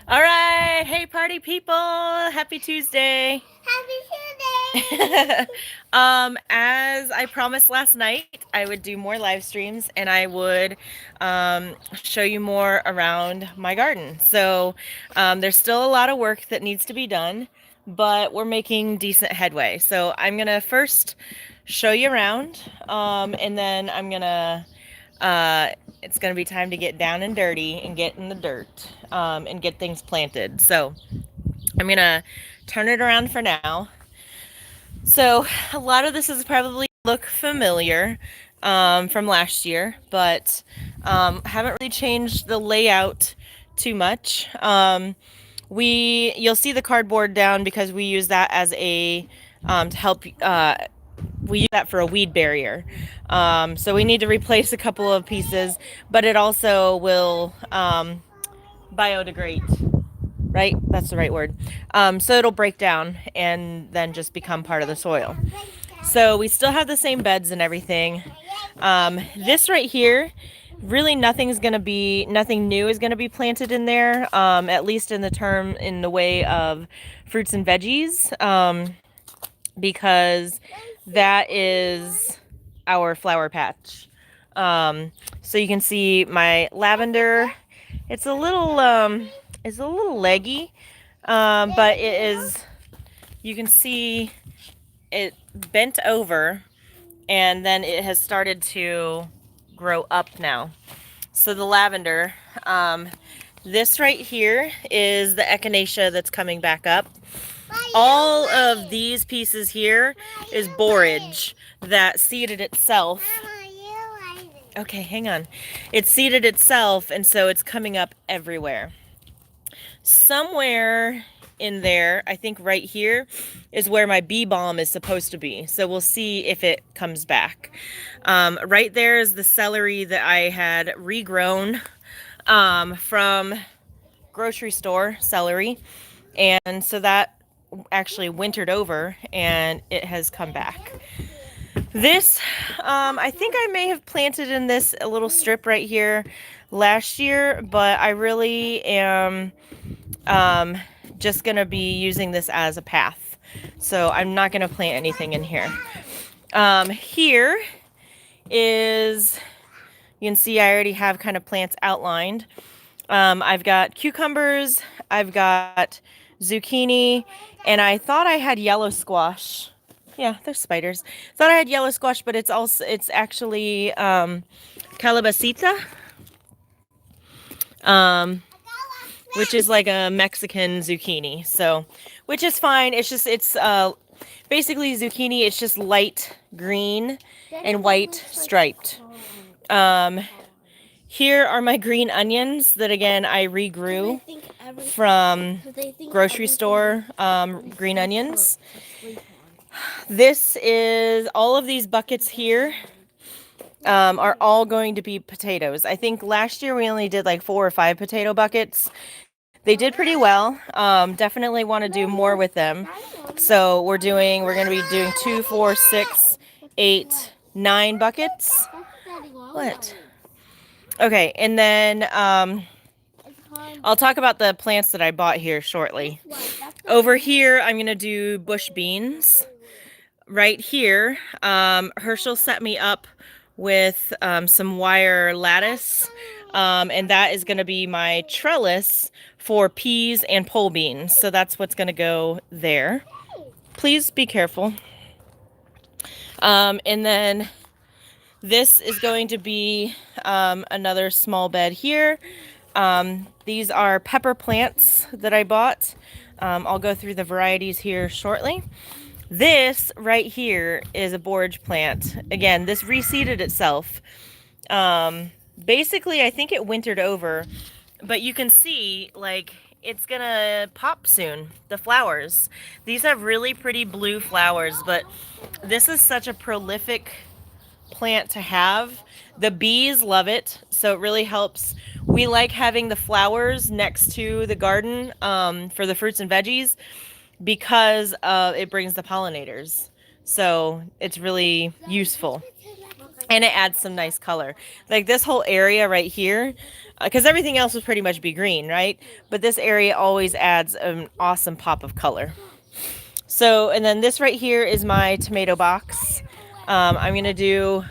All right. Hey, party people. Happy Tuesday. Happy Tuesday! As I promised last night, I would do more live streams and I would show you more around my garden. So there's still a lot of work that needs to be done, but we're making decent headway. So I'm going to first show you around, and then uh, it's going to be time to get down and dirty and get in the dirt, and get things planted. So I'm going to turn it around for now. So a lot of this is probably look familiar from last year, but haven't really changed the layout too much. You'll see the cardboard down because we use that as a to help. We use that for a weed barrier. So we need to replace a couple of pieces, but it also will biodegrade. Right? That's the right word. So it'll break down and then just become part of the soil. So we still have the same beds and everything. This right here, really nothing new is gonna be planted in there. At least in the way of fruits and veggies, because that is our flower patch. So you can see my lavender. It's a little leggy, but it is. You can see it bent over, and then it has started to grow up now. So the lavender, this right here is the echinacea that's coming back up. All of these pieces here is borage that seeded itself. Okay, hang on. It seeded itself, and so it's coming up everywhere. Somewhere in there, I think right here, is where my bee balm is supposed to be. So we'll see if it comes back. Right there is the celery that I had regrown from grocery store celery. And so that actually wintered over and it has come back. This, I think I may have planted in this a little strip right here last year, but I really am just going to be using this as a path. So I'm not going to plant anything in here. Here is, you can see I already have kind of plants outlined. I've got cucumbers, I've got zucchini, and I thought I had yellow squash. Yeah, there's spiders. Thought I had yellow squash, but it's actually calabacita, which is like a Mexican zucchini. So, which is fine. It's basically zucchini. It's just light green and white striped. Here are my green onions that again I regrew from grocery store green onions. This is all of these buckets here are all going to be potatoes. I think last year we only did like 4 or 5 potato buckets. They did pretty well. Definitely want to do more with them. So we're going to be doing 2, 4, 6, 8, 9 buckets. What? Okay, and then I'll talk about the plants that I bought here shortly. Over here, I'm going to do bush beans. Right here, Herschel set me up with some wire lattice, and that is going to be my trellis for peas and pole beans. So that's what's going to go there. Please be careful. And then this is going to be another small bed here. These are pepper plants that I bought. I'll go through the varieties here shortly. This right here is a borage plant. Again, this reseeded itself. Basically, I think it wintered over, but you can see like it's gonna pop soon. The flowers. These have really pretty blue flowers, but this is such a prolific plant to have. The bees love it, so it really helps. We like having the flowers next to the garden for the fruits and veggies because it brings the pollinators. So it's really useful. and it adds some nice color. Like this whole area right here, because everything else would pretty much be green, right? But this area always adds an awesome pop of color. So, and then this right here is my tomato box. I'm gonna do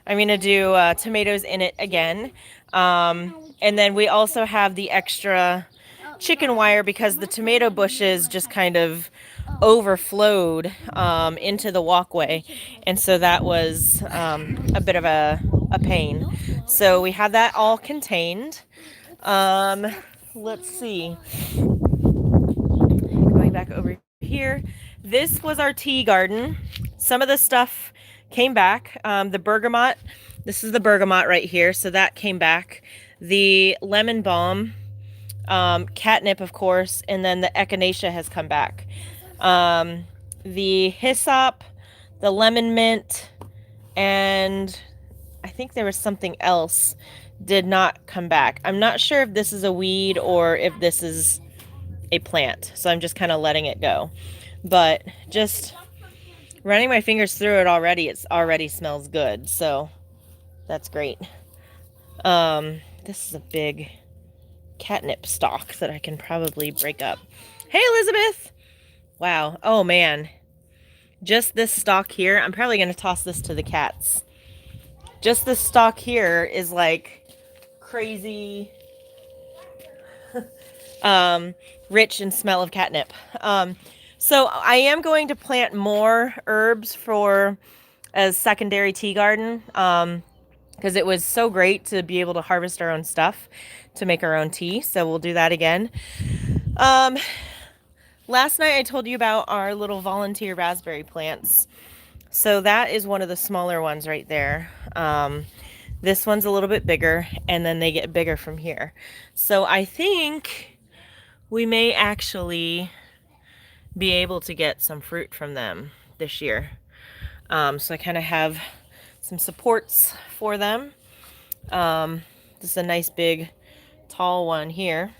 tomatoes in it again, and then we also have the extra chicken wire because the tomato bushes just kind of overflowed into the walkway, and so that was a bit of a pain. So we have that all contained. Um, let's see. Going back over here, this was our tea garden. Some of the stuff came back. The bergamot, this is the bergamot right here, so that came back. The lemon balm, catnip, of course, and then the echinacea has come back. The hyssop, the lemon mint, and I think there was something else did not come back. I'm not sure if this is a weed or if this is a plant, so I'm just kind of letting it go. But just running my fingers through it already, it already smells good, so that's great. This is a big catnip stalk that I can probably break up. Hey, Elizabeth! Wow. Oh, man. Just this stalk here, I'm probably going to toss this to the cats. Just this stalk here is like crazy rich in smell of catnip. So I am going to plant more herbs for a secondary tea garden because it was so great to be able to harvest our own stuff to make our own tea. So we'll do that again. Last night I told you about our little volunteer raspberry plants. So that is one of the smaller ones right there. This one's a little bit bigger, and then they get bigger from here. So I think we may actually be able to get some fruit from them this year. So I kind of have some supports for them. This is a nice big tall one here.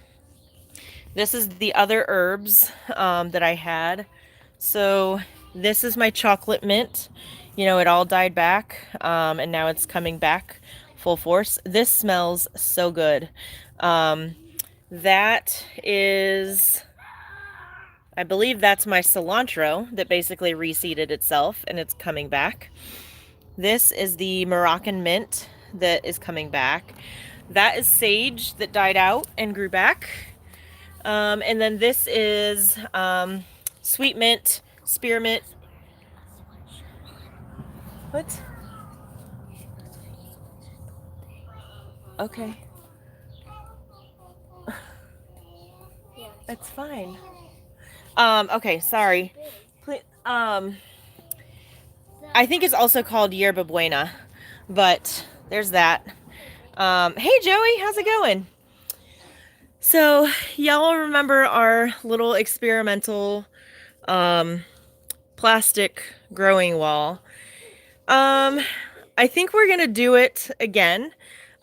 This is the other herbs that I had. So this is my chocolate mint. You know, it all died back, and now it's coming back full force. This smells so good. That is, I believe that's my cilantro that basically reseeded itself and it's coming back. This is the Moroccan mint that is coming back. That is sage that died out and grew back. And then this is sweet mint, spearmint. What? Okay. That's fine. Okay, sorry. I think it's also called Yerba Buena, but there's that. Hey Joey, how's it going? So y'all remember our little experimental plastic growing wall. I think we're gonna do it again.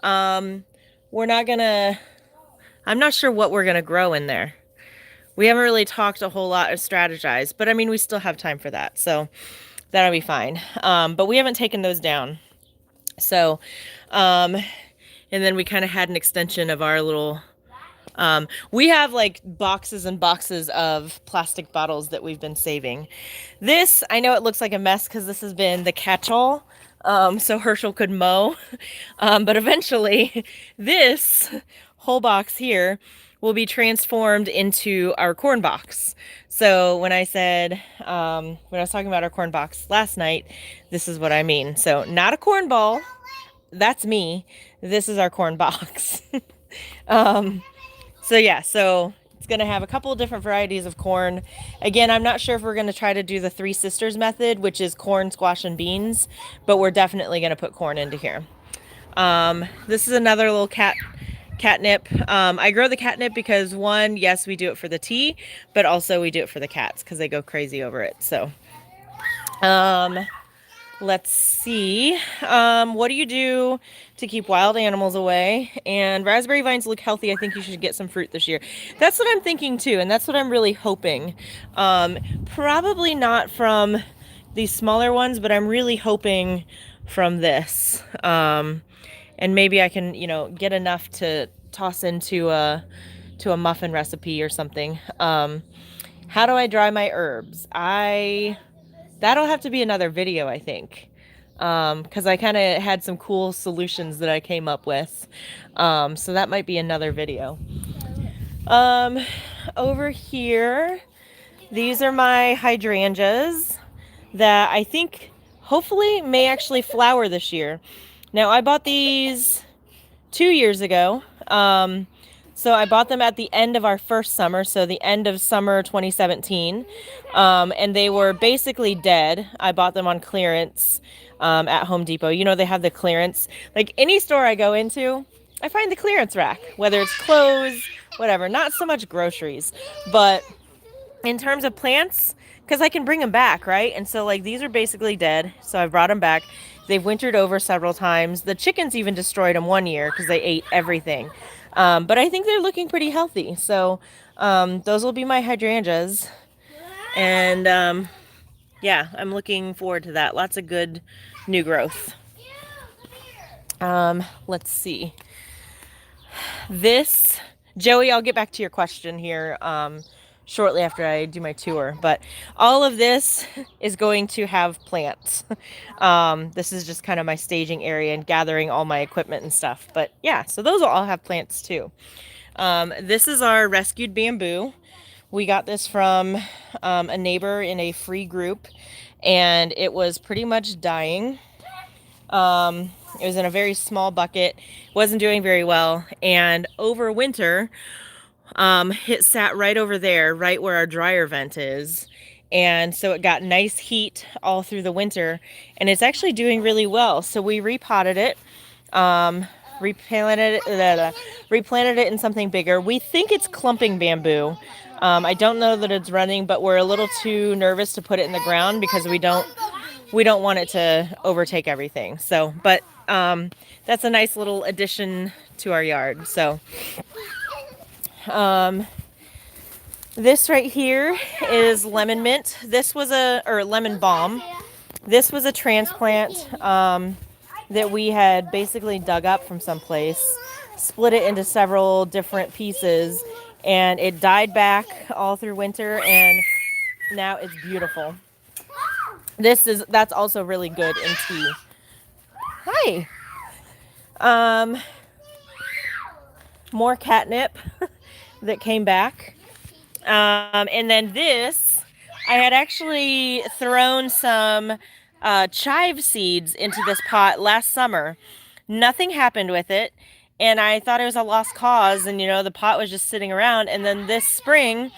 We're not gonna, I'm not sure what we're gonna grow in there. We haven't really talked a whole lot or strategized, but I mean, we still have time for that, so that'll be fine. But we haven't taken those down. So, and then we kind of had an extension of our little, we have like boxes and boxes of plastic bottles that we've been saving. This, I know it looks like a mess because this has been the catch-all, so Herschel could mow. But eventually this whole box here will be transformed into our corn box. So when I said, when I was talking about our corn box last night, this is what I mean. So not a corn ball, that's me. This is our corn box. So yeah, so it's gonna have a couple of different varieties of corn. Again, I'm not sure if we're gonna try to do the Three Sisters method, which is corn, squash, and beans, but we're definitely gonna put corn into here. This is another little catnip. I grow the catnip because one, yes, we do it for the tea, but also we do it for the cats because they go crazy over it. So, let's see. What do you do to keep wild animals away? And raspberry vines look healthy. I think you should get some fruit this year. That's what I'm thinking too, and that's what I'm really hoping. Probably not from these smaller ones, but I'm really hoping from this. And maybe I can, get enough to toss into a muffin recipe or something. How do I dry my herbs? That'll have to be another video, I think. Because I kind of had some cool solutions that I came up with. So that might be another video. Um, Over here, these are my hydrangeas that I think hopefully may actually flower this year. Now, I bought these 2 years ago. So I bought them at the end of our first summer, so the end of summer 2017. And they were basically dead. I bought them on clearance at Home Depot. They have the clearance. Like any store I go into, I find the clearance rack, whether it's clothes, whatever. Not so much groceries, but in terms of plants, because I can bring them back, right? And so, like, these are basically dead. So I brought them back. They've wintered over several times. The chickens even destroyed them one year because they ate everything. But I think they're looking pretty healthy. So those will be my hydrangeas. And yeah, I'm looking forward to that. Lots of good new growth. Let's see. Joey, I'll get back to your question here shortly after I do my tour. But all of this is going to have plants. This is just kind of my staging area and gathering all my equipment and stuff. But yeah, so those will all have plants too. This is our rescued bamboo. We got this from a neighbor in a free group, and it was pretty much dying. It was in a very small bucket, wasn't doing very well, and over winter, it sat right over there, right where our dryer vent is. And so it got nice heat all through the winter, and it's actually doing really well. So we repotted it, replanted it in something bigger. We think it's clumping bamboo. I don't know that it's running, but we're a little too nervous to put it in the ground because we don't want it to overtake everything. So, but that's a nice little addition to our yard. So this right here is lemon mint. Or lemon balm. This was a transplant that we had basically dug up from someplace, split it into several different pieces, and it died back all through winter, and now it's beautiful. That's also really good in tea. Hi. More catnip that came back. And then this, I had actually thrown some chive seeds into this pot last summer. Nothing happened with it, and I thought it was a lost cause, and the pot was just sitting around. And then this spring,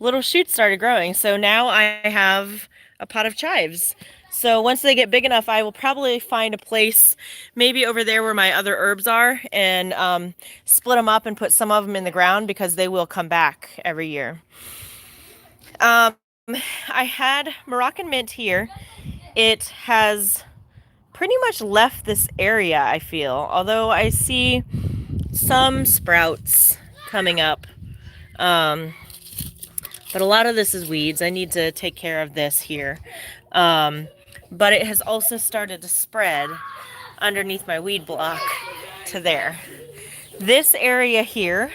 little shoots started growing. So now I have a pot of chives. So once they get big enough, I will probably find a place, maybe over there where my other herbs are, and split them up and put some of them in the ground because they will come back every year. I had Moroccan mint here. It has pretty much left this area, I feel, although I see some sprouts coming up. But a lot of this is weeds. I need to take care of this here. But it has also started to spread underneath my weed block to there. This area here,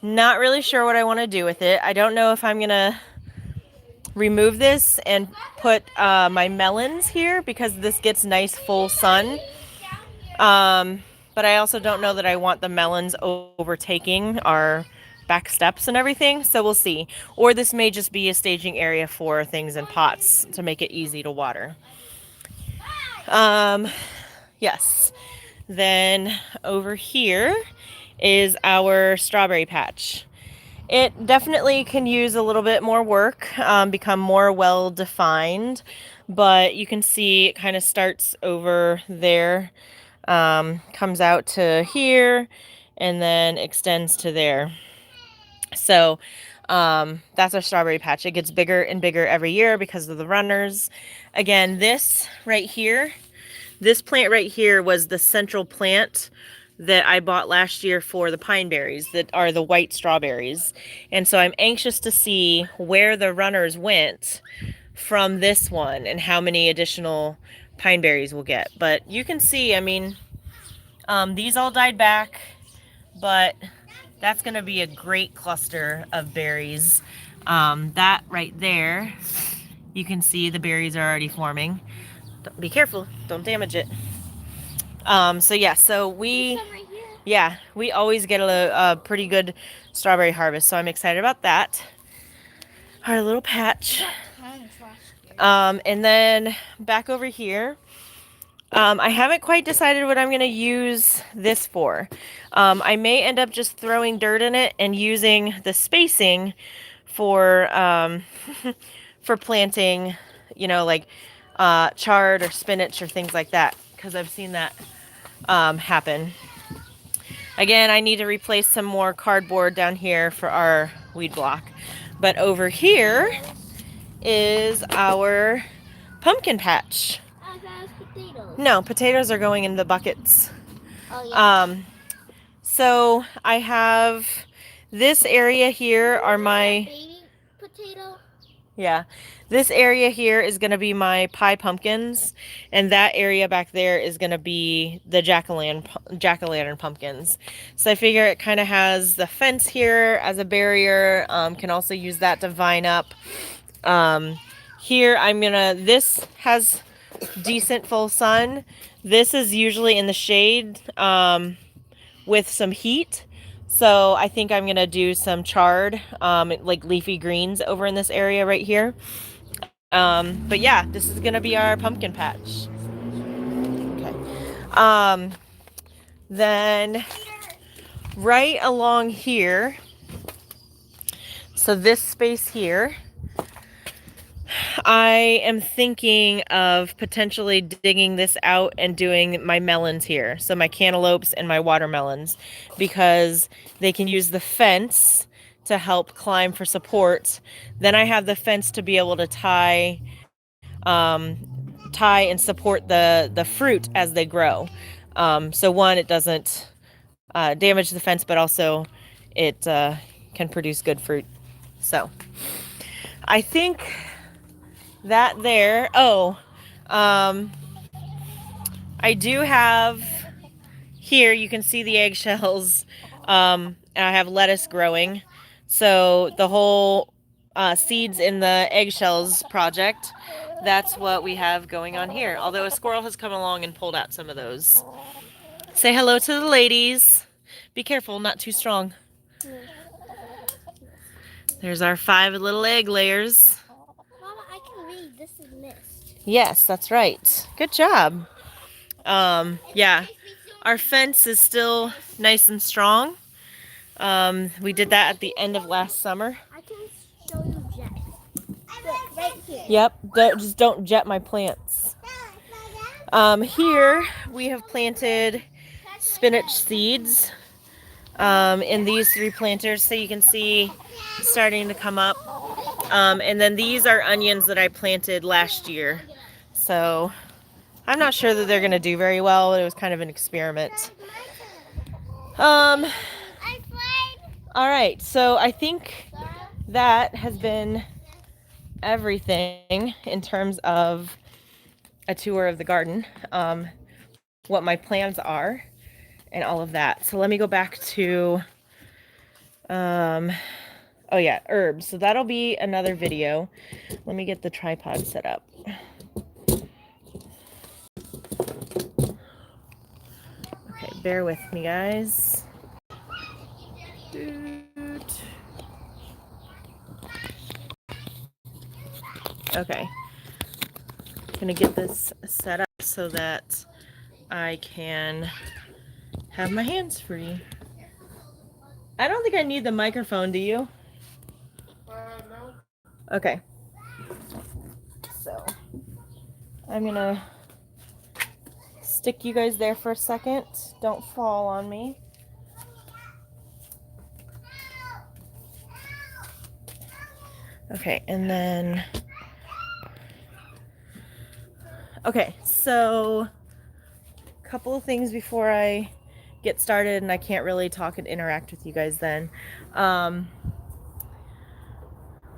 not really sure what I want to do with it. I don't know if I'm going to remove this and put my melons here because this gets nice full sun. But I also don't know that I want the melons overtaking our back steps and everything, so we'll see. Or this may just be a staging area for things in pots to make it easy to water. Yes. Then over here is our strawberry patch. It definitely can use a little bit more work, become more well defined, but you can see it kind of starts over there, comes out to here, and then extends to there. So that's our strawberry patch. It gets bigger and bigger every year because of the runners. Again, this plant right here was the central plant that I bought last year for the pine berries that are the white strawberries. And so I'm anxious to see where the runners went from this one and how many additional pine berries we'll get. But you can see, I mean, these all died back, but that's going to be a great cluster of berries. That right there, you can see the berries are already forming. Be careful, don't damage it. So yeah, so we always get a pretty good strawberry harvest, so I'm excited about that. Our little patch. And then back over here, I haven't quite decided what I'm going to use this for. I may end up just throwing dirt in it and using the spacing for for planting, you know, like chard or spinach or things like that, because I've seen that happen. Again, I need to replace some more cardboard down here for our weed block. But over here is our pumpkin patch. Potatoes. No, potatoes are going in the buckets. Oh, yeah. So I have this area here are my baby potato. Yeah. This area here is going to be my pie pumpkins, and that area back there is going to be the jack-o'-lantern pumpkins. So I figure it kind of has the fence here as a barrier. Can also use that to vine up. Here this has decent full sun. This is usually in the shade with some heat. So I think I'm going to do some chard, like leafy greens over in this area right here. But yeah, this is going to be our pumpkin patch. Okay. Then right along here, so this space here, I am thinking of potentially digging this out and doing my melons here. So my cantaloupes and my watermelons, because they can use the fence to help climb for support. Then I have the fence to be able to tie and support the fruit as they grow. So one, it doesn't damage the fence, but also it can produce good fruit. So I think that there. I do have here, you can see the eggshells, and I have lettuce growing. So the whole seeds in the eggshells project, that's what we have going on here. Although a squirrel has come along and pulled out some of those. Say hello to the ladies. Be careful, not too strong. There's our 5 little egg layers. Mama, I can read. This is mist. Yes, that's right. Good job. Yeah, our fence is still nice and strong. We did that at the end of last summer. I can show you jet. Look, right here. Yep, just don't jet my plants. Here we have planted spinach seeds in these 3 planters, so you can see starting to come up. And then these are onions that I planted last year. So I'm not sure that they're going to do very well. It was kind of an experiment. All right, so I think that has been everything in terms of a tour of the garden, what my plans are, and all of that. So let me go back to, oh yeah, herbs. So that'll be another video. Let me get the tripod set up. Okay, bear with me, guys. Okay, gonna get this set up so that I can have my hands free. I don't think I need the microphone, do you? No. Okay. So I'm gonna stick you guys there for a second. Don't fall on me. Okay, and then okay, so a couple of things before I get started, and I can't really talk and interact with you guys then.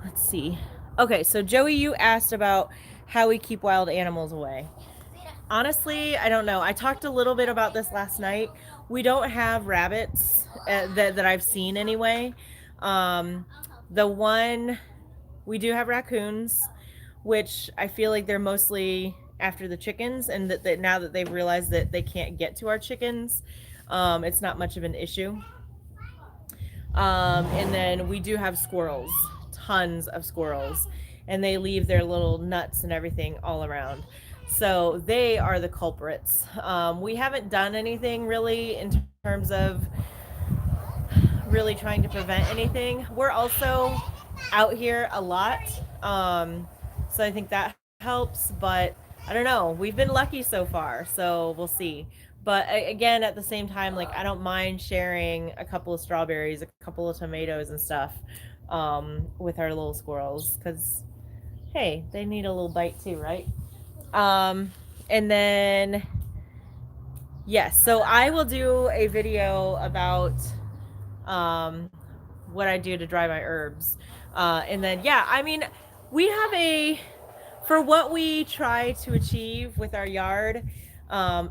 Let's see. Okay, so Joey, you asked about how we keep wild animals away. Honestly, I don't know. I talked a little bit about this last night. We don't have rabbits that I've seen anyway. Um, the one we do have raccoons, which I feel like they're mostly after the chickens, and that now that they've realized that they can't get to our chickens, it's not much of an issue. And then we do have squirrels, tons of squirrels, and they leave their little nuts and everything all around. So they are the culprits. We haven't done anything really in terms of really trying to prevent anything. We're also out here a lot. So I think that helps, but I don't know. We've been lucky so far, so we'll see. But again, at the same time, like I don't mind sharing a couple of strawberries, a couple of tomatoes and stuff with our little squirrels because hey, they need a little bite too, right? Um, and then yes, so I will do a video about um, what I do to dry my herbs. And then, yeah, I mean, we have for what we try to achieve with our yard,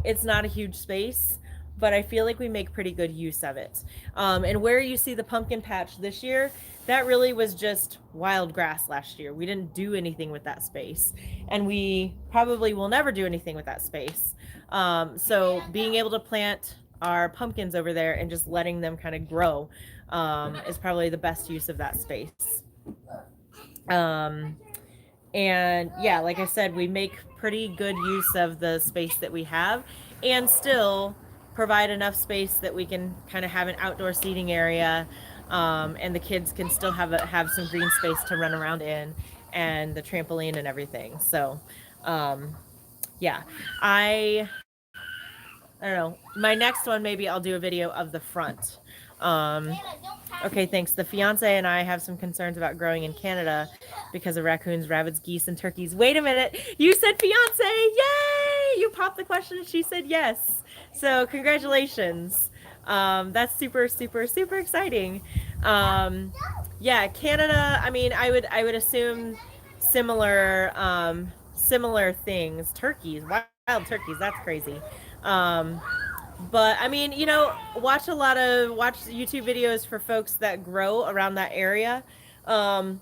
it's not a huge space, but I feel like we make pretty good use of it. And where you see the pumpkin patch this year, that really was just wild grass last year. We didn't do anything with that space, and we probably will never do anything with that space. So being able to plant our pumpkins over there and just letting them kind of grow is probably the best use of that space. Um, and yeah, like I said, we make pretty good use of the space that we have and still provide enough space that we can kind of have an outdoor seating area, and the kids can still have some green space to run around in and the trampoline and everything. So um, yeah, I I don't know. My next one, maybe I'll do a video of the front. Um, okay, thanks. The fiance and I have some concerns about growing in Canada because of raccoons, rabbits, geese, and turkeys. Wait a minute. You said fiance. Yay! You popped the question and she said yes. So congratulations. That's super, super, super exciting. Yeah, Canada. I mean, I would assume similar things. Turkeys, wild turkeys. That's crazy. Um, but I mean, watch YouTube videos for folks that grow around that area. Um,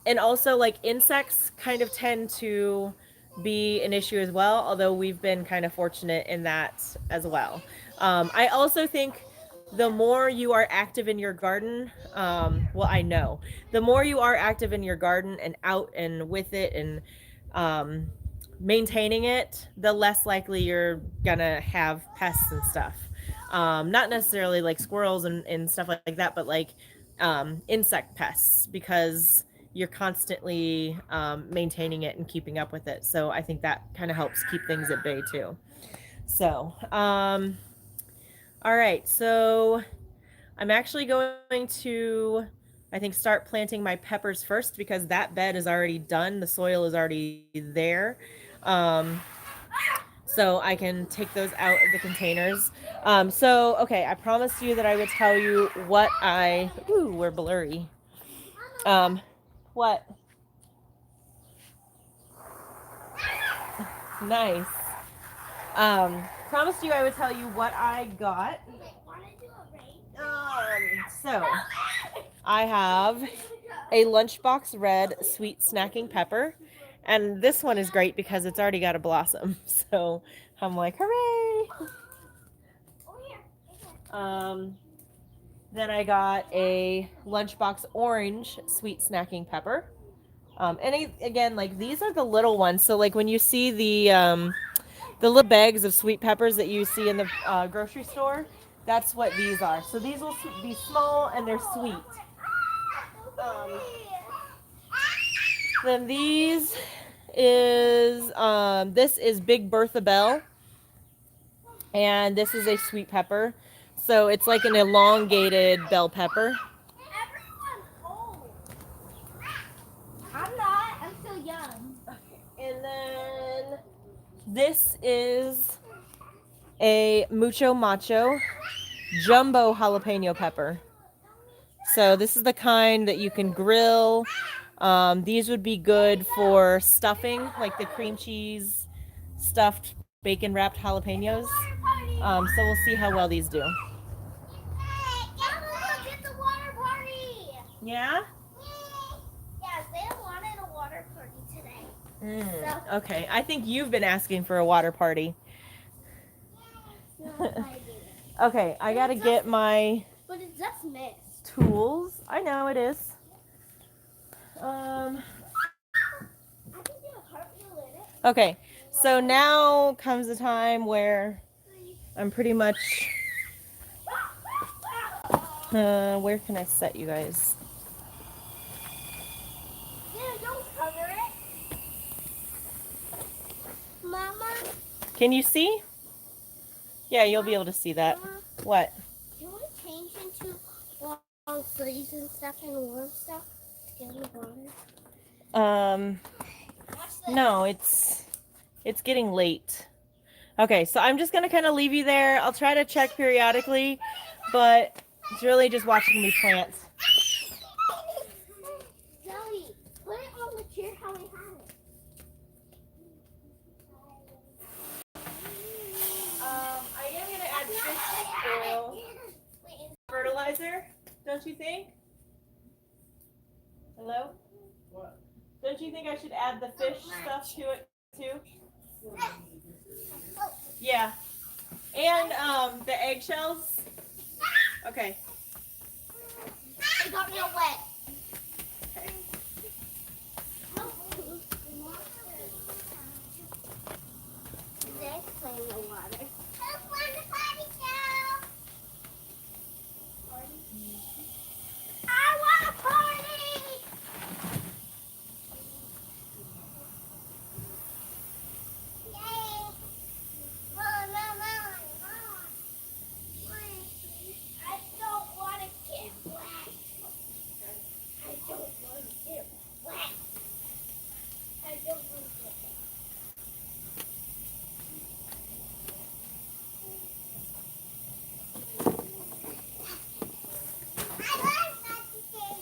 and also like insects kind of tend to be an issue as well, although we've been kind of fortunate in that as well. I also think the more you are active in your garden, well, I know the more you are active in your garden and out and with it and um, maintaining it, the less likely you're gonna have pests and stuff. Not necessarily like squirrels and stuff like that, but like insect pests because you're constantly maintaining it and keeping up with it. So I think that kind of helps keep things at bay too. So, all right. So I'm actually going to, I think, start planting my peppers first because that bed is already done. The soil is already there. Um, so I can take those out of the containers. So, okay, I promised you that I would tell you what ooh, we're blurry. Um, what? Nice. Promised you I would tell you what I got. So I have a lunchbox red sweet snacking pepper. And this one is great because it's already got a blossom. So I'm like, hooray! Um, then I got a lunchbox orange sweet snacking pepper. Again, like these are the little ones. So like when you see the little bags of sweet peppers that you see in the grocery store, that's what these are. So these will be small and they're sweet. Um, then this is Big Bertha Bell, and this is a sweet pepper. So it's like an elongated bell pepper. I'm not. I'm still young. And then this is a Mucho Macho jumbo jalapeno pepper. So this is the kind that you can grill. These would be good for stuffing, like the cream cheese stuffed bacon wrapped jalapenos. So we'll see how well these do. Get the water party. Yeah? Yeah, they wanted a water party today. So. Okay, I think you've been asking for a water party. Okay, I gotta get my But it's just mist. tools. I know it is. Okay, so now comes the time where I'm pretty much. Where can I set you guys? Yeah, don't cover it. Mama. Can you see? Yeah, you'll be able to see that. Mama, What? can we change into long sleeves and stuff and warm stuff to get in the water? No, it's getting late. Okay, so I'm just gonna kind of leave you there. I'll try to check periodically, but it's really just watching me plant. Zoe, put it on the chair how we had it. I am gonna add fish oil, fertilizer. Don't you think? Hello? What? Don't you think I should add the fish stuff to it too? Yeah. And the eggshells. Okay. It got real wet. Okay. They're playing the water. I want a party! Yay! Mom. I don't want to get wet. I don't want to get wet. I don't want to get wet. I like that thing.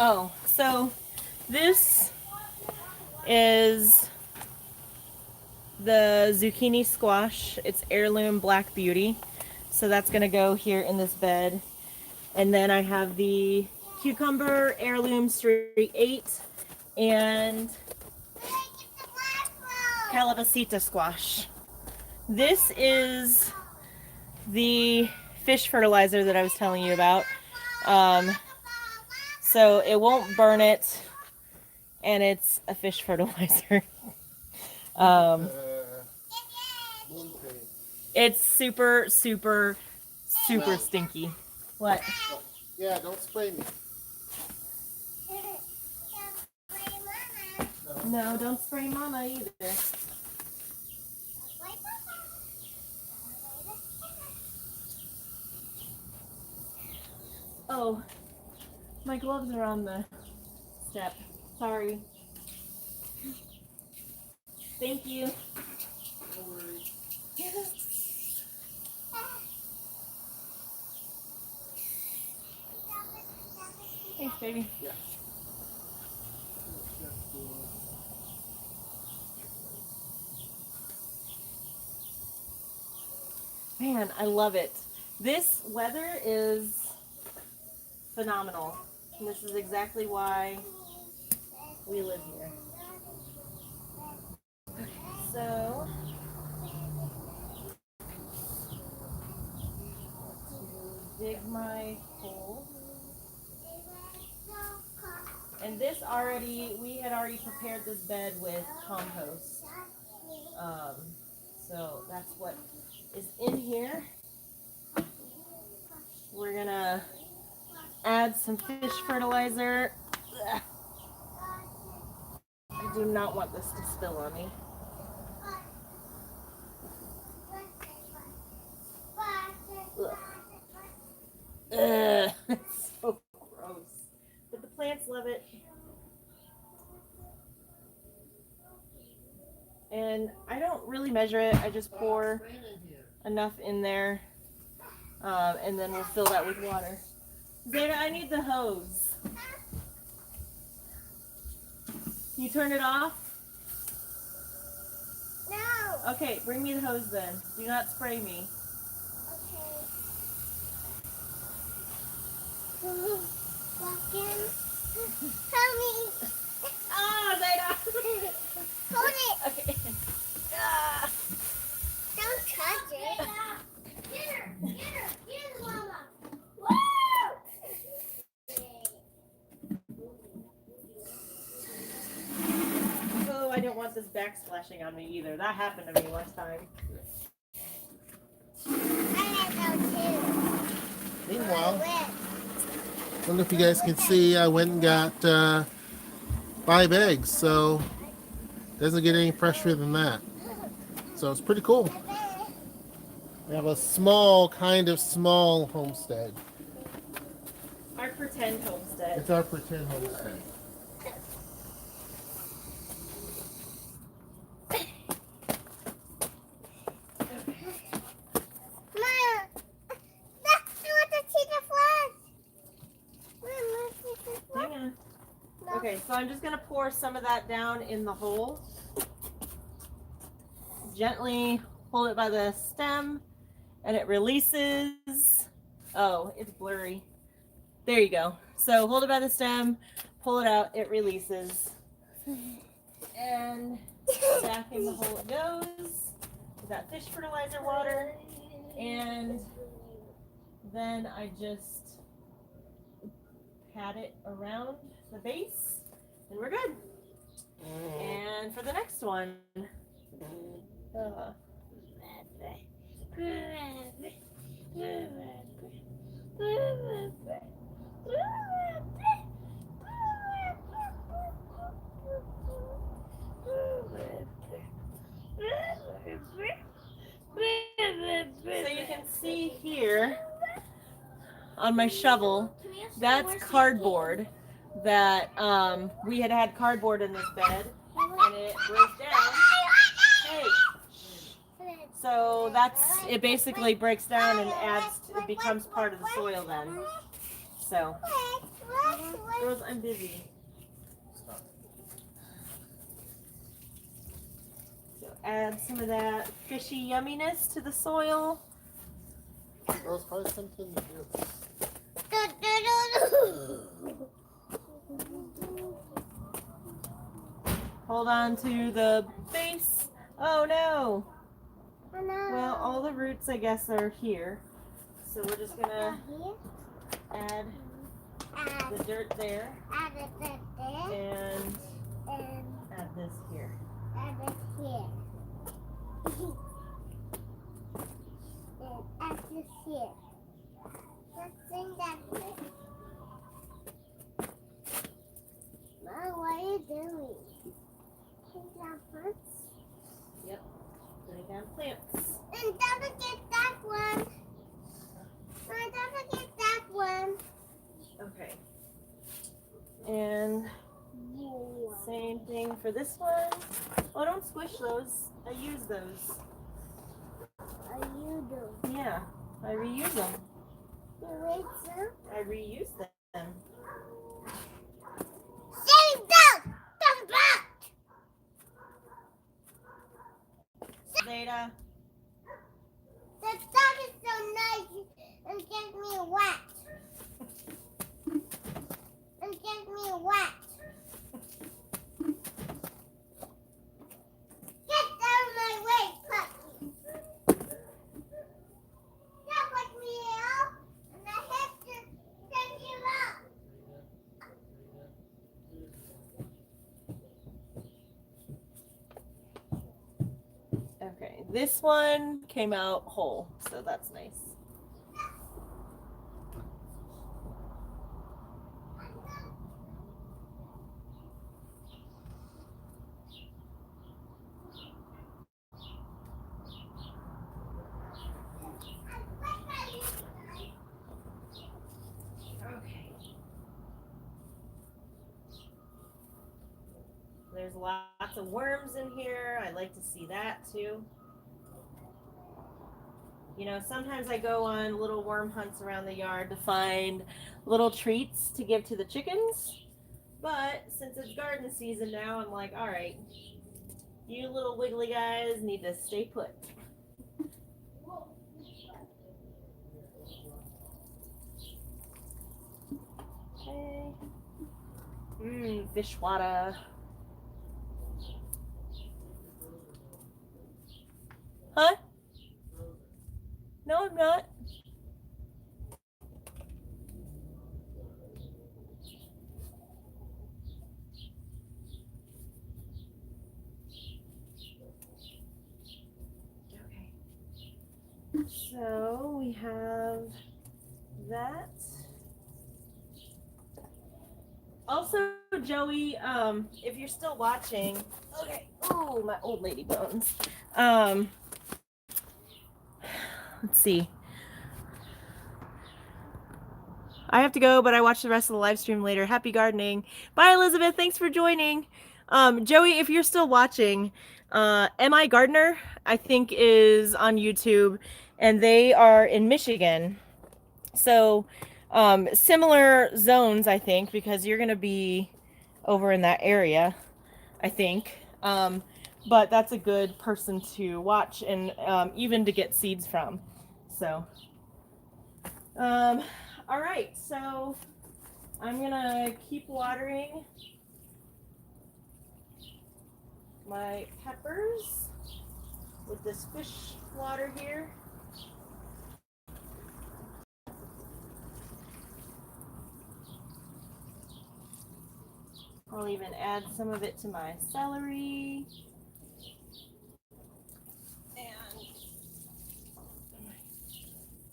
Oh, so this is the zucchini squash. It's heirloom black beauty. So that's gonna go here in this bed. And then I have the cucumber heirloom straight 8 and calabacita squash. This is the fish fertilizer that I was telling you about. So it won't burn it, and it's a fish fertilizer. It's super stinky. What? Yeah, don't spray me. No, don't spray Mama either. Oh, my gloves are on the step. Sorry. Thank you. No worries. Thanks, baby. Yeah. Man, I love it. This weather is phenomenal. And this is exactly why we live here. So, dig my hole. And this we had already prepared this bed with compost. So that's what is in here. We're gonna add some fish fertilizer. Ugh. I do not want this to spill on me. Ugh. Ugh. It's so gross. But the plants love it. And I don't really measure it. I just pour enough in there. And then we'll fill that with water. Zeta, I need the hose. You turn it off? No. Okay, bring me the hose then. Do not spray me. Okay. Can we walk in? Help me. Ah, Zayda! Hold it. Okay. Ah. Don't touch it. Get her. Get her. Get her, Mama. Woo! Oh, I don't want this backsplashing on me either. That happened to me one time. I have those too. Meanwhile, I I don't know if you guys can see, I went and got 5 eggs, so it doesn't get any fresher than that. So it's pretty cool. We have a kind of small homestead. Our pretend homestead. It's our pretend homestead. Mama, that's what the cheetah flash. Hang on. Okay, so I'm just going to pour some of that down in the hole. Gently hold it by the stem and it releases. Oh, it's blurry. There you go. So hold it by the stem, pull it out, it releases. And back in the hole it goes. With that fish fertilizer water. And then I just pat it around the base and we're good. And for the next one. So you can see here on my shovel, that's cardboard that we had cardboard in this bed and it broke down. Hey. So it basically breaks down and it becomes part of the soil then. So, Rose, I'm busy. So add some of that fishy yumminess to the soil. Rose, find something to do. Hold on to the base. Oh no. Well, all the roots, I guess, are here. So we're just gonna add the dirt there and add this here. Add it here. Add this here. Let's bring that here. Mom, what are you doing? Putting down plants? Yep. Putting down plants. And don't forget that one. Mom, don't forget that one. Okay. And same thing for this one. Oh, don't squish those. I use those. You do. Yeah, I reuse them. You wait, sir? I reuse them. Save them! Come back! Zeta. The dog is so nice and gets me wet. And gets me wet. Get out of my way, puppy. Don't let me out, and I have to send you out. Okay, this one came out whole, so that's nice. Okay. There's lots of worms in here. I like to see that too. You know, sometimes I go on little worm hunts around the yard to find little treats to give to the chickens. But since it's garden season now, I'm like, all right, you little wiggly guys need to stay put. Okay. Fish water. Huh? No, I'm not. Okay. So we have that. Also, Joey, if you're still watching, okay. Oh, my old lady bones. Let's see. I have to go, but I watch the rest of the live stream later. Happy gardening. Bye, Elizabeth. Thanks for joining. Joey, if you're still watching, MI Gardener, I think, is on YouTube, and they are in Michigan. So, similar zones, I think, because you're going to be over in that area, I think. But that's a good person to watch and even to get seeds from. So, all right. So, I'm going to keep watering my peppers with this fish water here. I'll even add some of it to my celery. And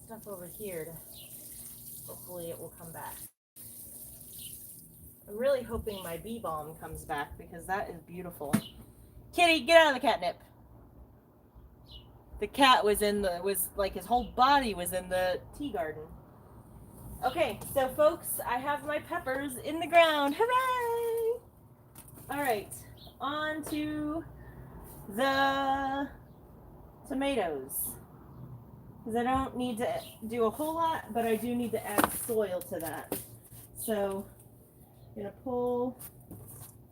stuff over here to hopefully it will come back. I'm really hoping my bee balm comes back because that is beautiful. Kitty, get out of the catnip. The cat was like his whole body was in the tea garden. Okay, so folks, I have my peppers in the ground. Hooray! All right, on to the tomatoes. Because I don't need to do a whole lot, but I do need to add soil to that. So I'm gonna pull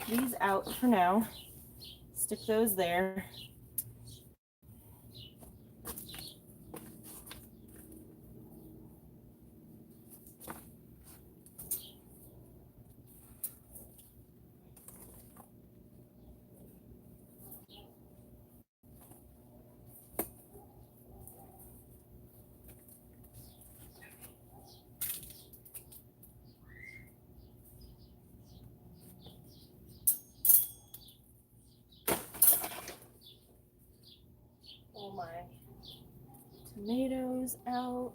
these out for now. Stick those there. Pull my tomatoes out.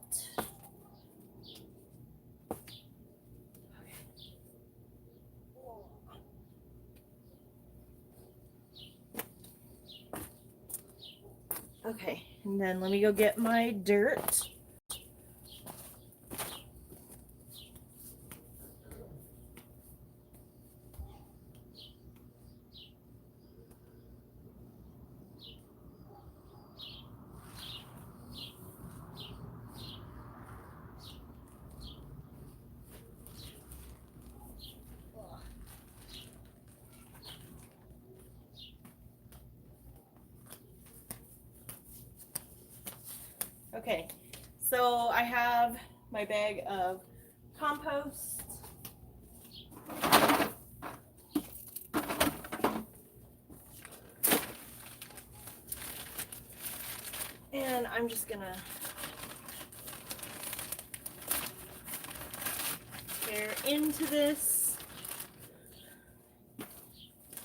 Okay, and then let me go get my dirt. Okay, so I have my bag of compost. And I'm just gonna tear into this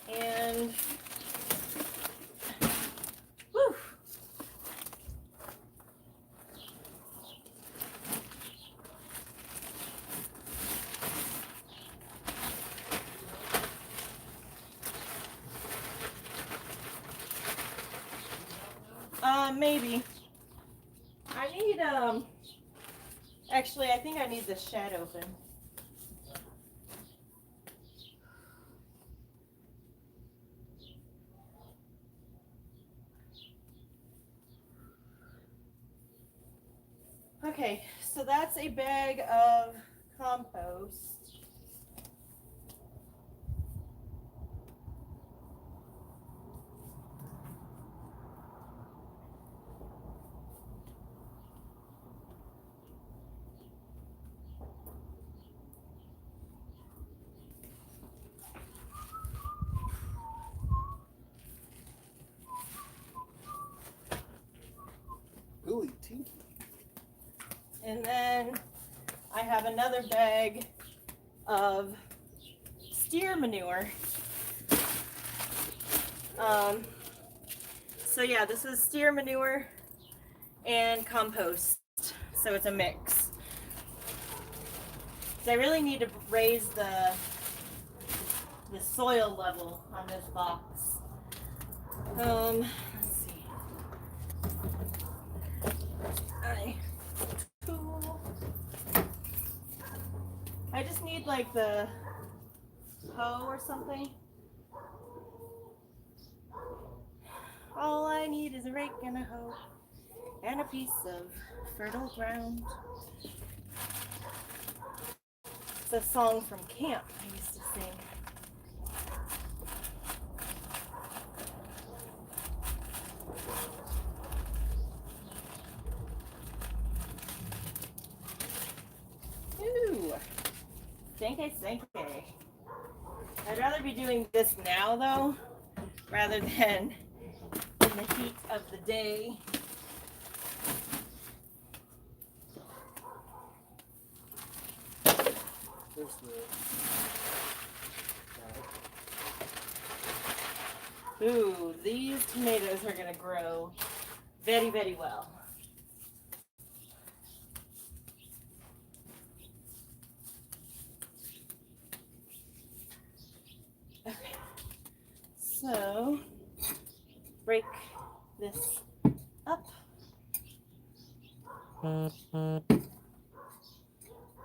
and whew. Maybe. I need, actually, I think I need the shed open. Okay, so that's a bag of compost. And then I have another bag of steer manure. So yeah, this is steer manure and compost. So it's a mix. So I really need to raise the soil level on this box. Let's see. I just need like the hoe or something. All I need is a rake and a hoe and a piece of fertile ground. It's a song from camp I used to sing. Ooh, thank you. I'd rather be doing this now though, rather than in the heat of the day. There's the Ooh, these tomatoes are gonna grow very, very well. Okay, so break this up.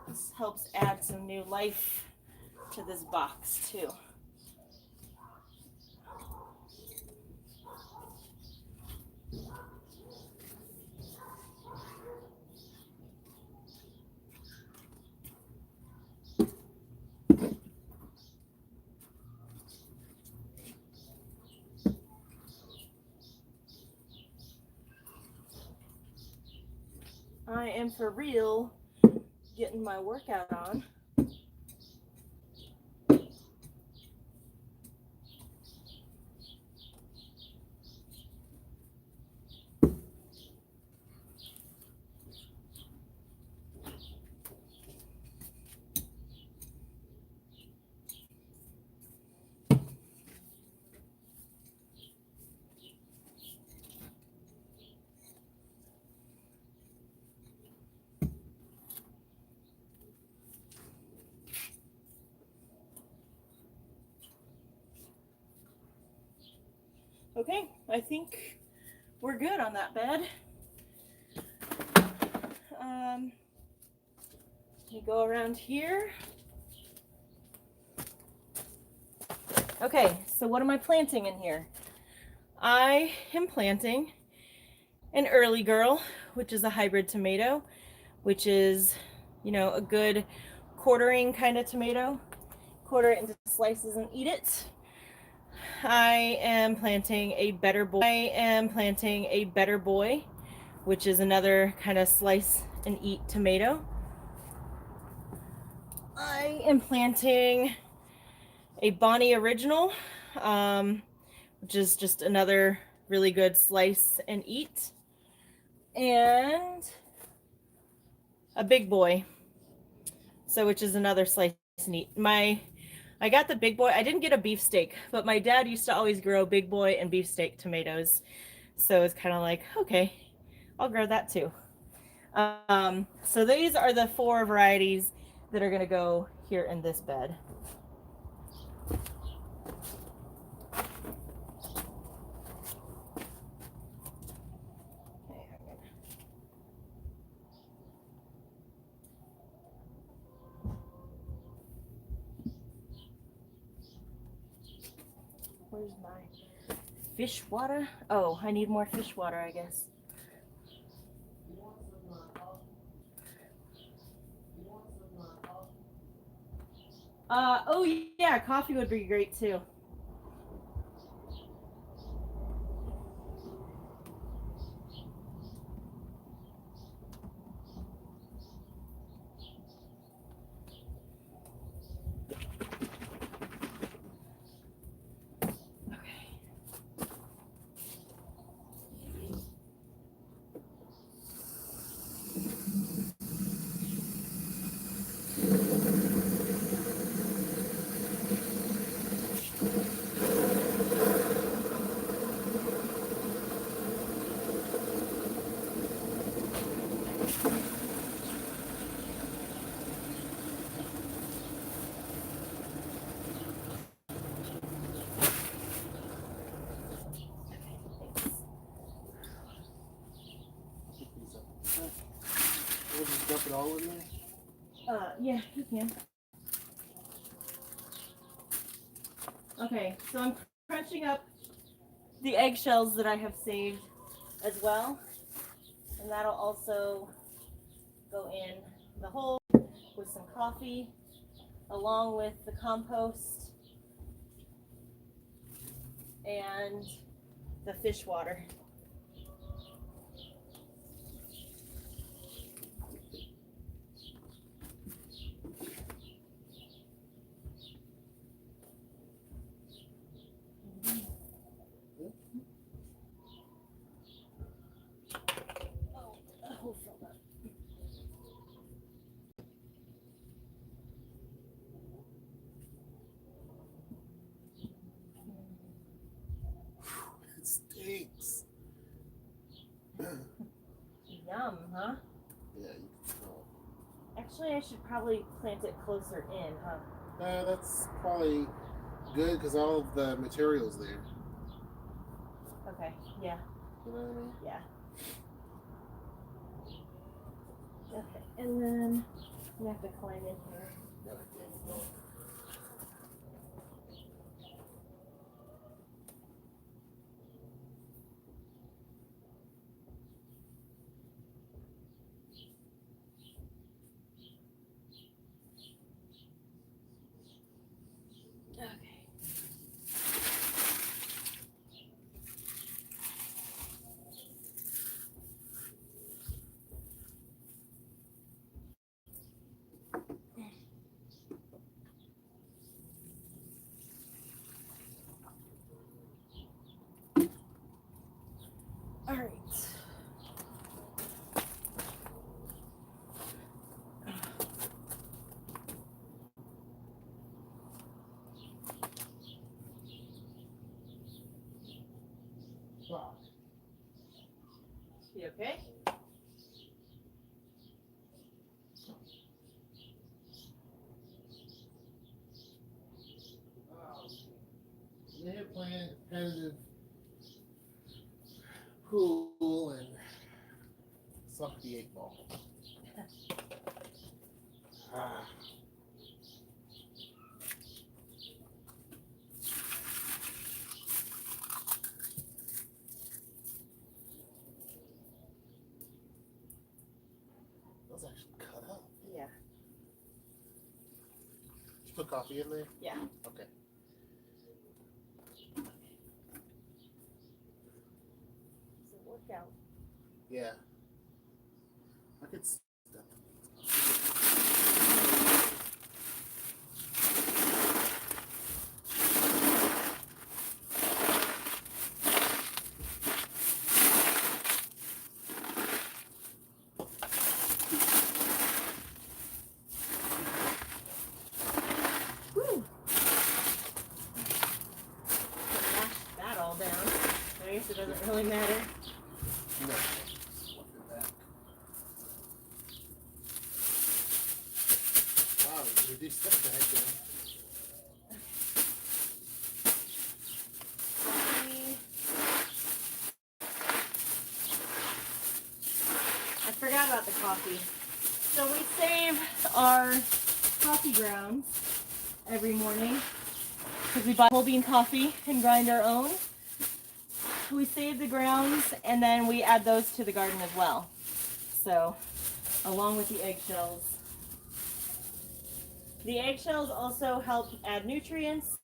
This helps add some new life to this box too. I am for real getting my workout on. Okay, I think we're good on that bed. You go around here. Okay, so what am I planting in here? I am planting an early girl, which is a hybrid tomato, which is, you know, a good quartering kind of tomato. Quarter it into slices and eat it. I am planting a better boy, which is another kind of slice and eat tomato. I am planting a Bonnie Original, which is just another really good slice and eat. And a big boy, so which is another slice and eat. I got the big boy. I didn't get a beefsteak, but my dad used to always grow big boy and beefsteak tomatoes. So it's kind of like, okay, I'll grow that too. So these are the 4 varieties that are going to go here in this bed. Where's my fish water? Oh, I need more fish water, I guess. Oh yeah, coffee would be great too. We'll just dump it all in there. Yeah, you can. Okay, so I'm crunching up the eggshells that I have saved as well, and that'll also go in the hole with some coffee, along with the compost and the fish water. It stinks. Yum, huh? Yeah, you can smell Actually, I should probably plant it closer in, huh? it. That's probably good because all of the material's there. Okay, yeah, You know what I mean? yeah. Okay, and then you have to climb in here. Yeah, like that, you know. Okay. All right. Wow. You okay? They're playing competitive pool and suck the 8-ball. Ah. Those actually cut up. Yeah. Did you put coffee in there? Yeah. Okay. Does it work out? Yeah. I could. Woo! Mash that all down. I guess it doesn't really matter. No. Look at that. Wow, reduce that back down. I forgot about the coffee. So we save our coffee grounds every morning because we buy whole bean coffee and grind our own. We save the grounds and then we add those to the garden as well. So, along with the eggshells. The eggshells also help add nutrients,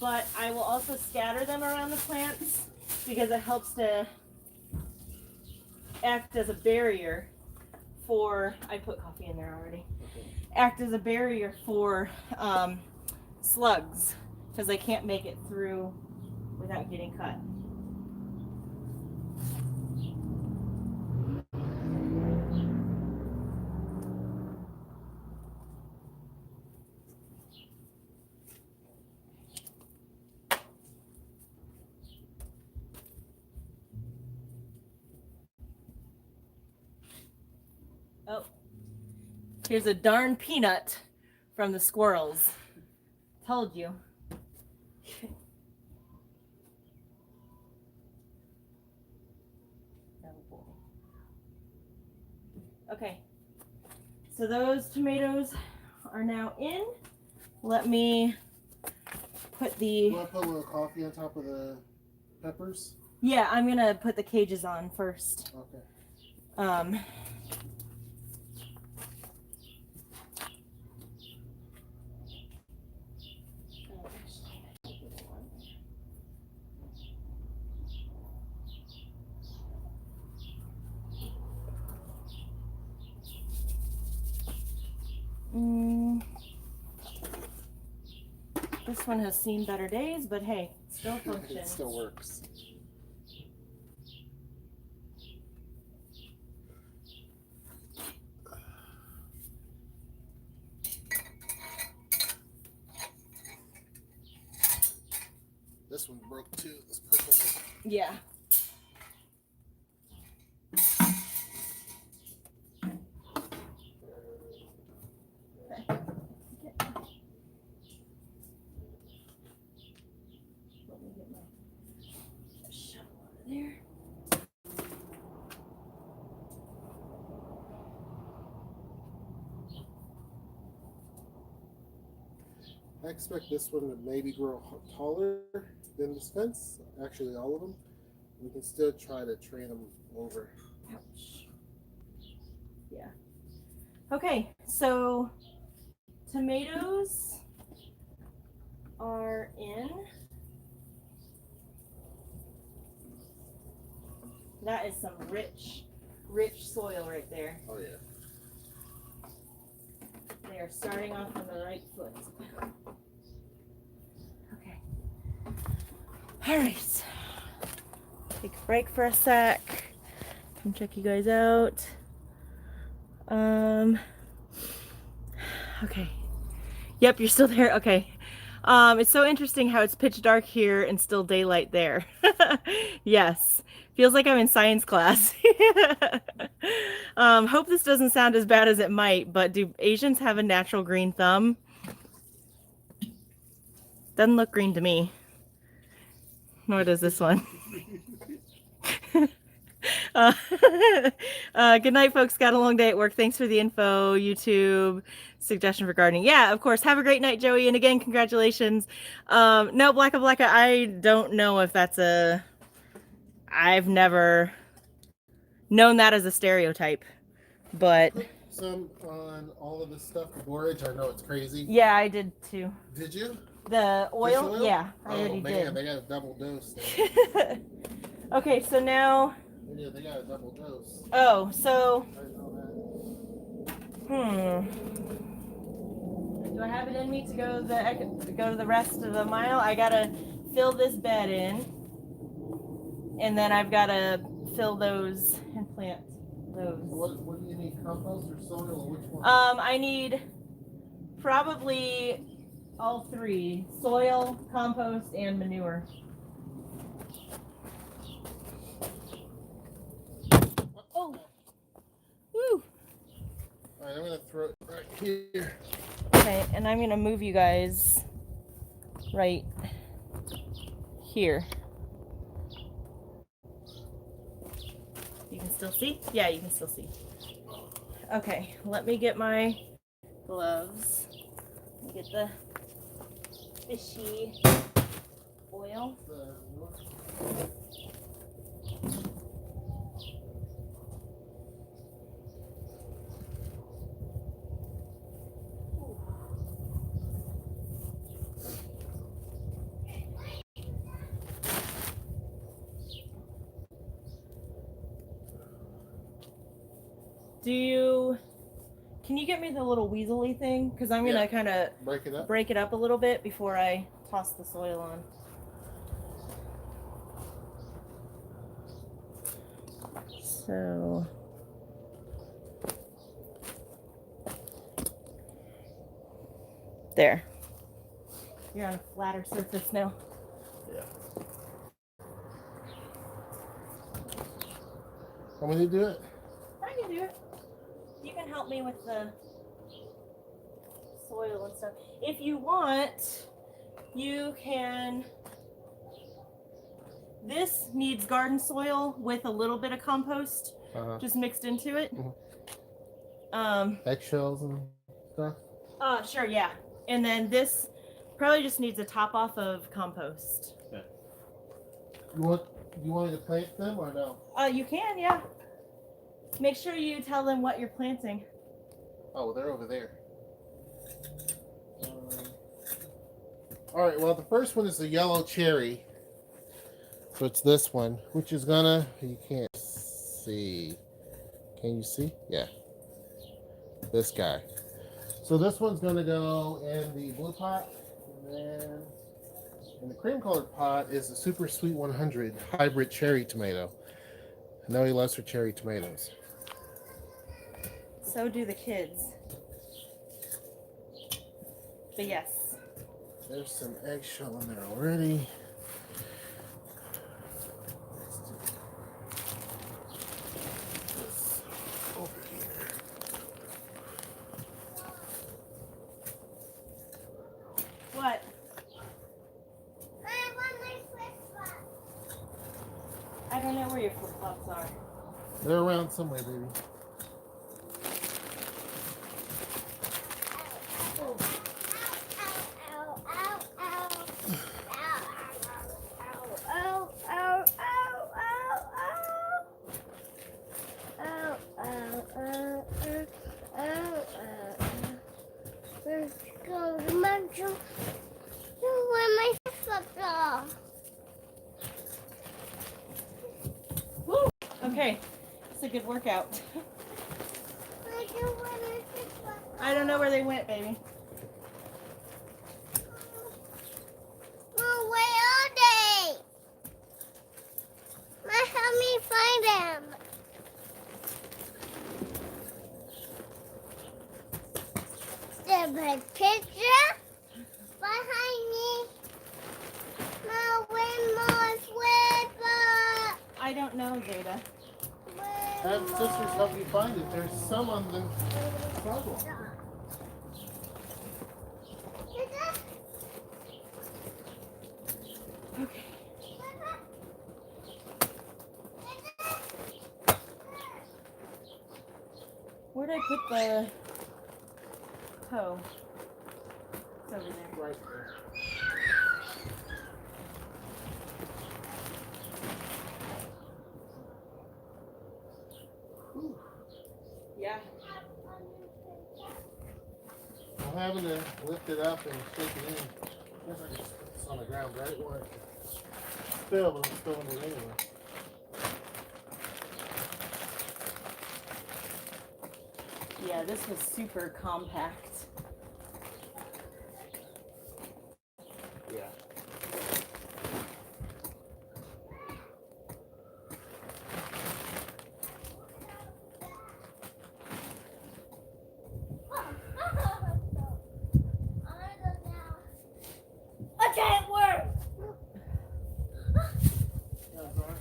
but I will also scatter them around the plants because it helps to act as a barrier for, I put coffee in there already, act as a barrier for slugs because they can't make it through without getting cut. Oh, here's a darn peanut from the squirrels. Told you. Oh boy. Okay, so those tomatoes are now in. Let me put the... You want to put a little coffee on top of the peppers? Yeah, I'm gonna put the cages on first. Okay. This one has seen better days, but hey, it still functions. It still works. This one broke too. This purple one. Yeah. Let me get my shovel out of there. I expect this one to maybe grow taller than this fence. Actually, all of them. We can still try to train them over. Ouch. Yeah. Okay, so tomatoes are in. That is some rich soil right there. Oh yeah. They are starting off on the right foot. Okay. All right. Take a break for a sec. Come check you guys out. Okay. Yep, you're still there. Okay. It's so interesting how it's pitch dark here and still daylight there. Yes. Feels like I'm in science class. Hope this doesn't sound as bad as it might, but do Asians have a natural green thumb? Doesn't look green to me. Nor does this one. Good night, folks. Got a long day at work. Thanks for the info, YouTube suggestion for gardening. Yeah, of course. Have a great night, Joey. And again, congratulations. No, Blacka, I don't know if that's a... I've never known that as a stereotype, but... Put some on all of this stuff, the borage. I know it's crazy. Yeah, I did too. Did you? The oil? Fish oil? Yeah, I oh already man, did. they got a double dose. Okay, so now... Yeah, they got a double dose. Oh, so... I know Do I have it in me to go to the rest of the mile? I gotta fill this bed in, and then I've gotta fill those and plant those. What do you need? Compost or soil or which one? I need probably all three: soil, compost, and manure. Oh, woo! All right, I'm gonna throw it right here. Okay, and I'm gonna move you guys right here. You can still see? Yeah, you can still see. Okay, let me get my gloves. Let me get the fishy oil. Can you get me the little weaselly thing? Because I'm going to kind of break it up a little bit before I toss the soil on. So... there. You're on a flatter surface now. Yeah. Want me to do it? I can do it. You can help me with the soil and stuff. If you want, you can. This needs garden soil with a little bit of compost just mixed into it. Eggshells and stuff. Sure, yeah. And then this probably just needs a top off of compost. Okay. You want me to plant them or no? You can, yeah. Make sure you tell them what you're planting. Oh, they're over there. All right. Well, the first one is the yellow cherry. So it's this one, which is gonna. You can't see. Can you see? Yeah. This guy. So this one's gonna go in the blue pot, and then in the cream colored pot is the Super Sweet 100 hybrid cherry tomato. I know he loves her cherry tomatoes. So do the kids. But yes. There's some eggshell in there already. This over here. What? I want my flip-flops. I don't know where your flip flops are. They're around somewhere, baby. Woo! Okay, it's a good workout. I don't know where they went, baby. Well, where are they? Help me find them. There's a picture behind me. No, where's my flip-flop? I don't know, Jada. Have sisters help you find it. There's some on the sidewalk. Okay. Where'd I put the hoe? It's over there. Right there. Whew. Yeah. I'm having to lift it up and shake it in. I guess I just put this on the ground right where it can spill, but I'm spilling it anyway. Yeah, this was super compact. Yeah. I can't work. Yeah, Zara.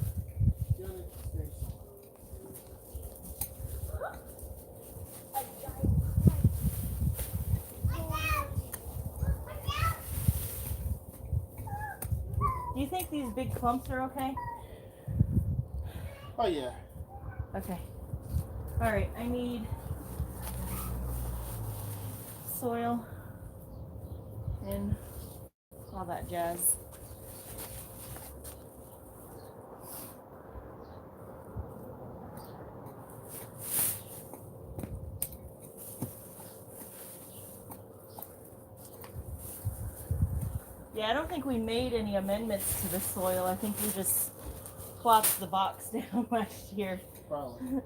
You need to stay Do you think these big clumps are okay? Oh, yeah. Okay. All right, I need soil and all that jazz. Yeah, I don't think we made any amendments to the soil. I think we just plopped the box down last year. Probably.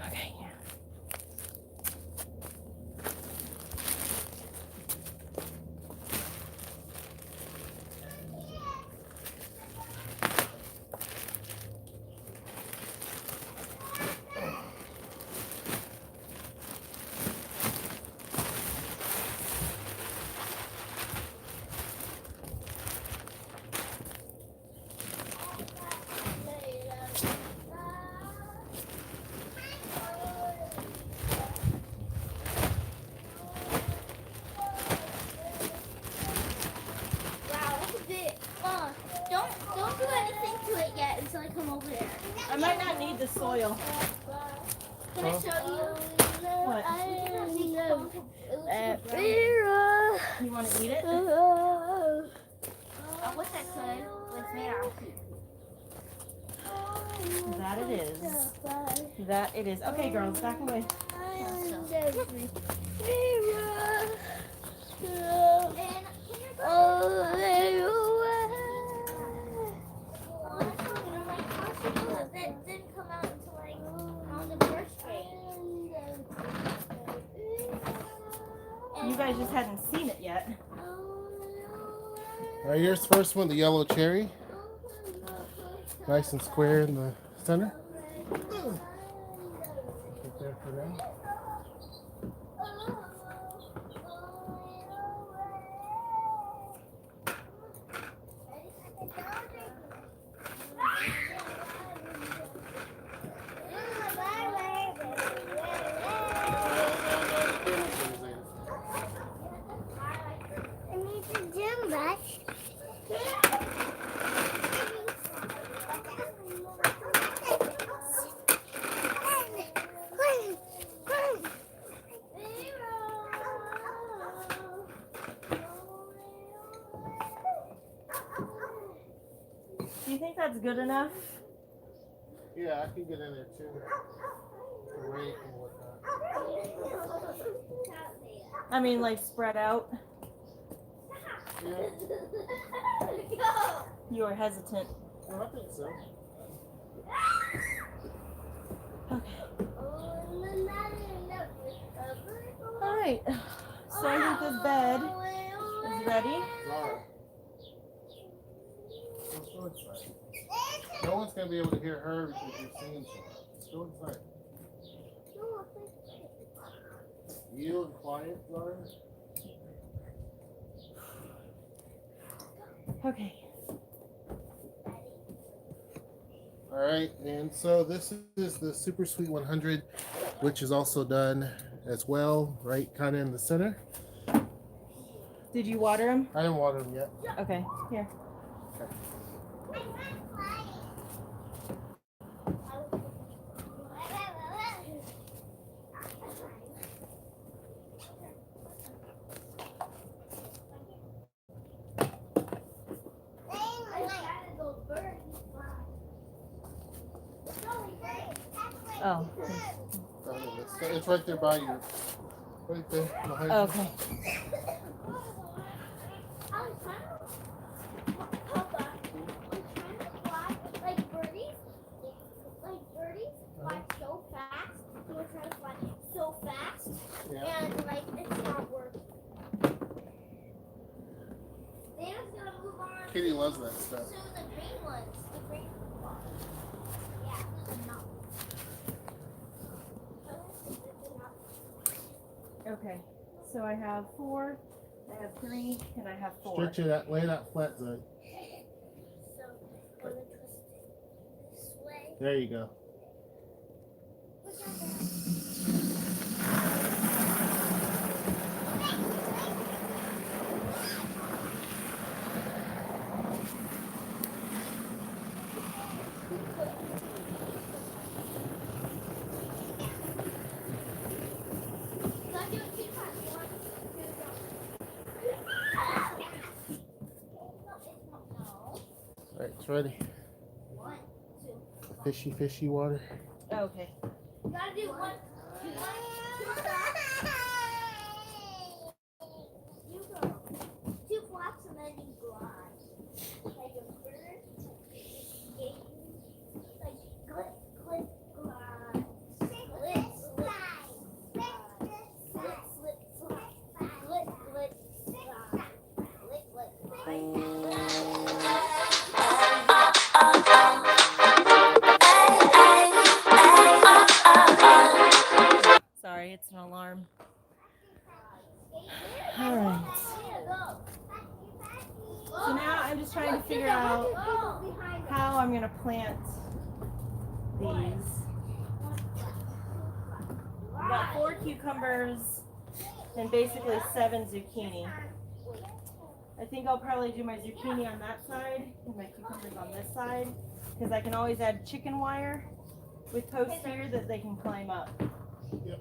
Okay. Don't do anything to it yet until I come over there. I might not need the soil. Can I show you? What? You want to eat it? I wish I could. It's made out of food. That it is. That it is. Okay, girls, back away. That didn't come out until like on the first grade. You guys just hadn't seen it yet. All right, here's the first one, the yellow cherry. Nice and square in the center. Right there for now. I need to do that. Do you think that's good enough? Yeah, I can get in there too. The rake and whatnot. I mean, like spread out. Yeah, You are hesitant. well, I think so. Okay. All right. So I think this bed is ready. Laura. Let's go inside. No one's going to be able to hear her because you're singing so loud. Let's go inside. You and quiet, Laura. Okay. All right, and so this is the Super Sweet 100, which is also done as well, right kind of in the center. Did you water them? I didn't water them yet. Okay. Here. Oh. It's right there by you. Right there behind you. Okay. Like birdies fly so fast. We're trying to fly so fast, Yeah. and like it's not working. They're just gonna move on. Kitty loves that stuff. So the green ones, the green ones. Yeah, they're not. Okay. So I have 4, I have 3, and I have 4. Stretch it out, lay it out flat, Zoe. So I'm gonna twist it this way. There you go. All right, it's ready. One, two. Fishy, fishy water. Okay. You gotta do one, two, you go. 2 flaps and then you glide. Like a bird. Like glide, glide, glide. Slip, slide. Slip, slip, slide. Glide, glide, slide. Glide, glide, slide. Sorry, it's an alarm. All right. So now I'm just trying to figure out how I'm going to plant these. I've got 4 cucumbers and basically 7 zucchini. I think I'll probably do my zucchini on that side and my cucumbers side because I can always add chicken wire with posts here that they can climb up. Yep.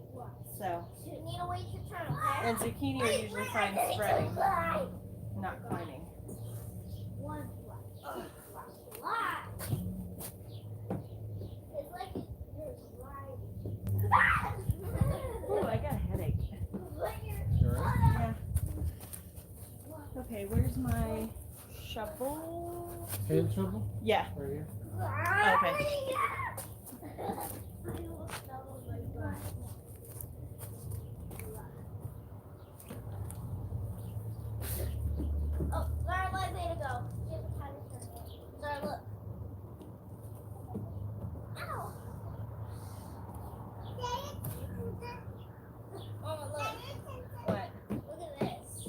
So, You need a way to turn, okay? and zucchini are usually fine spreading, not climbing. One fly. It's like you're riding. Ooh, I got a headache. You alright? Yeah. Okay, where's my shovel? Hand shovel? Yeah. Right here. Okay. Oh, Zara, my way to go. She has a time to turn. Zara, look. Ow! Mama, look. What? Look at this.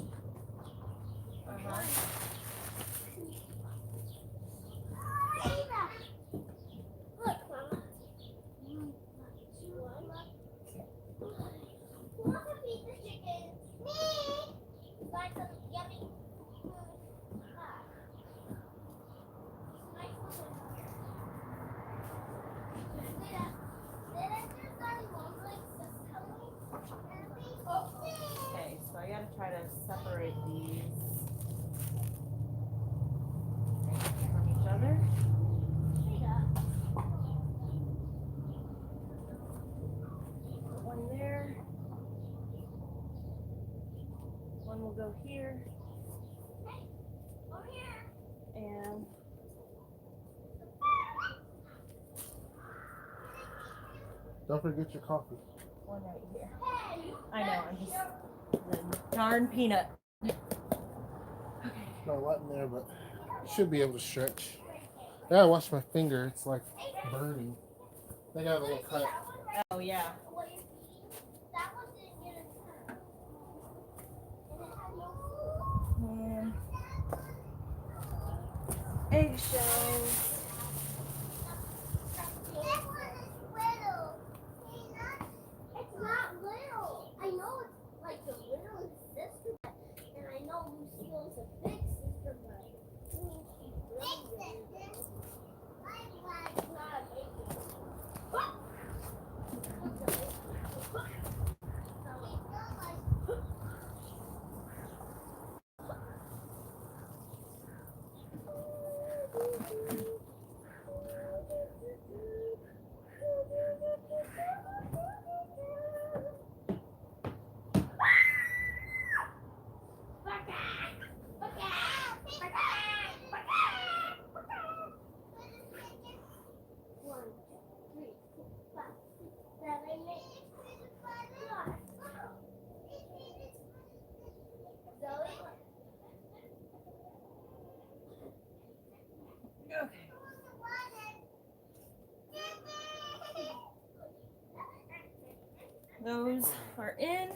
Uh-huh. Look, Mama. Who wants to feed the chickens? Me! Find some yummy food. Nice food in here. Okay, so I gotta try to separate these from each other. Put one there. One will go here. And Don't forget your coffee. one right here. I know, I'm just the darn peanut. Not a lot in there, but should be able to stretch. I gotta wash my finger. It's like burning. I got a little cut. Oh yeah. And eggshells. It's not little. I know it's like the little sister, and I know Lucille's a big sister, but I mean she's really little. It's not a baby. Okay. Those are in.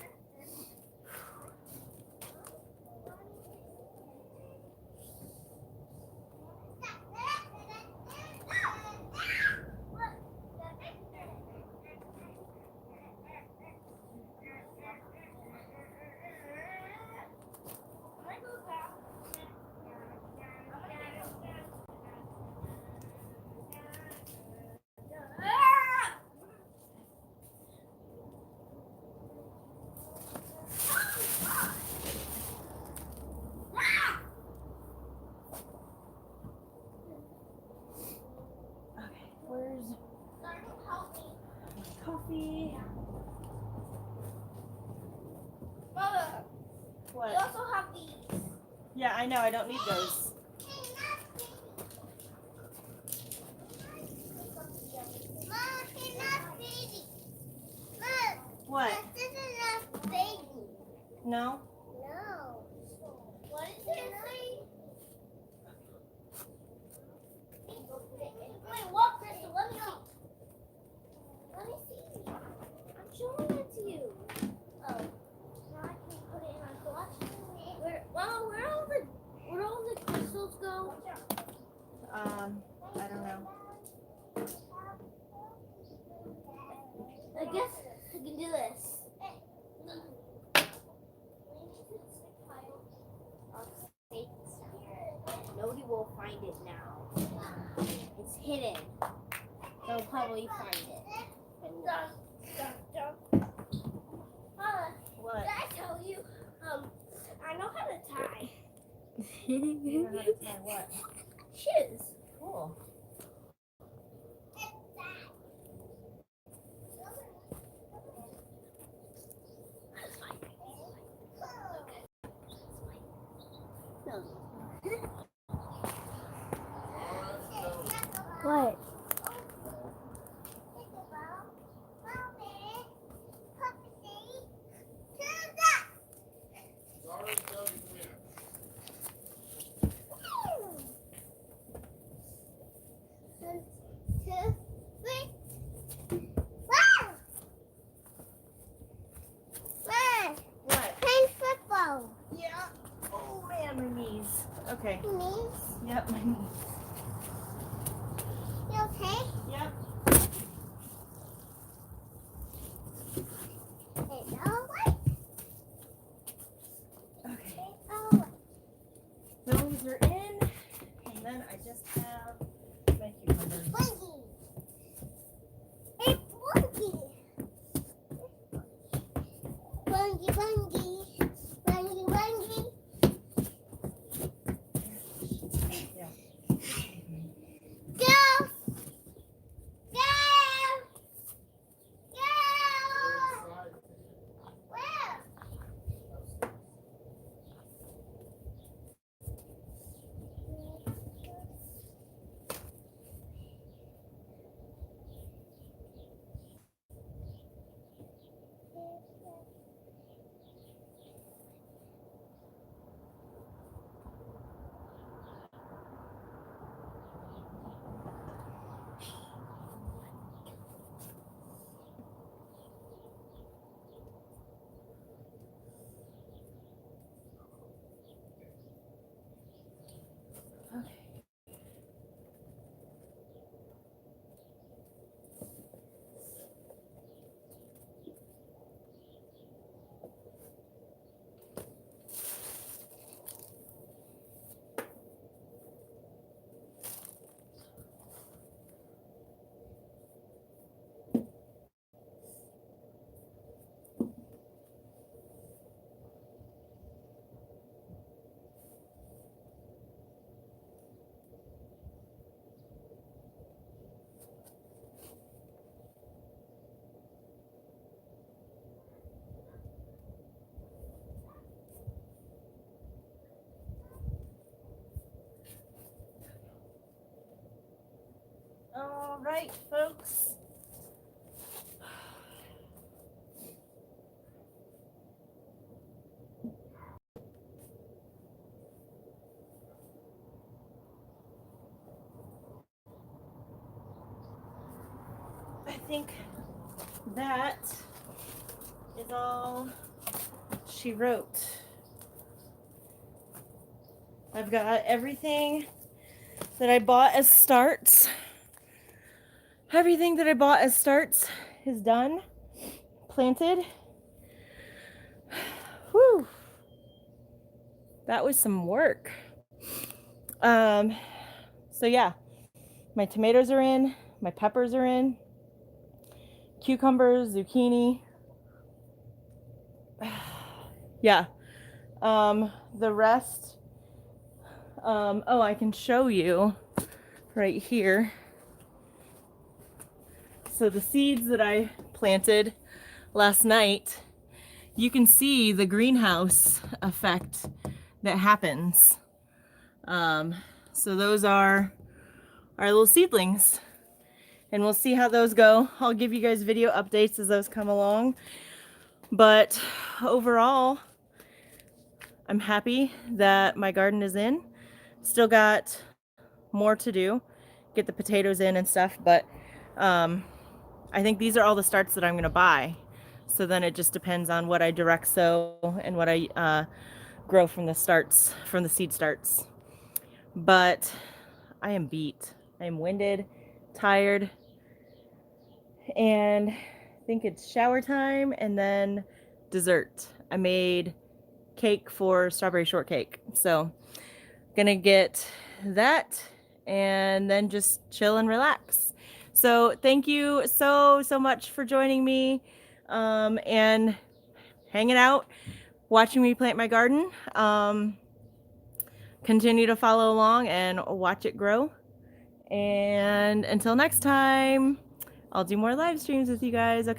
Okay, where's coffee? Mother, we What? also have these. Yeah, I know, I don't need those. What? No? No. What is it say? Wait, what, Crystal? Let me see. Let me see. I'm showing it to you. Oh. Now I can put it in my collection. Where all the crystals go? I don't know. I guess I can do this. Nobody will find it now. probably find it. What? Did I tell you? I know how to tie You know how to tie what? shoes. Cool. What? What? Playing football. Yeah. Oh man, my knees. Okay. Knees? Yep, my knees. You okay? Yep. It's all right. Okay. It's all right. Those are in, and then I just have my cucumbers. Bungie. It's Bungie. Bungie, Bungie. Bungie, Bungie. Yeah. Go! Go! Go! Where? Okay. All right, folks. I think that is all she wrote. I've got everything that I bought as starts. Everything that I bought as starts is done, planted. Whew. That was some work. So yeah, my tomatoes are in, my peppers are in, cucumbers, zucchini. Yeah. The rest, oh, I can show you right here. So the seeds that I planted last night, you can see the greenhouse effect that happens. So those are our little seedlings, and we'll see how those go. I'll give you guys video updates as those come along. But overall, I'm happy that my garden is in. Still got more to do, get the potatoes in and stuff, but I think these are all the starts that I'm gonna buy. So then it just depends on what I direct sow and what I grow from the starts, from the seed starts. But I am beat. I am winded, tired, and I think it's shower time and then dessert. I made cake for strawberry shortcake. So gonna get that and then just chill and relax. So thank you so much for joining me and hanging out, watching me plant my garden. Continue to follow along and watch it grow. And until next time, I'll do more live streams with you guys. Okay.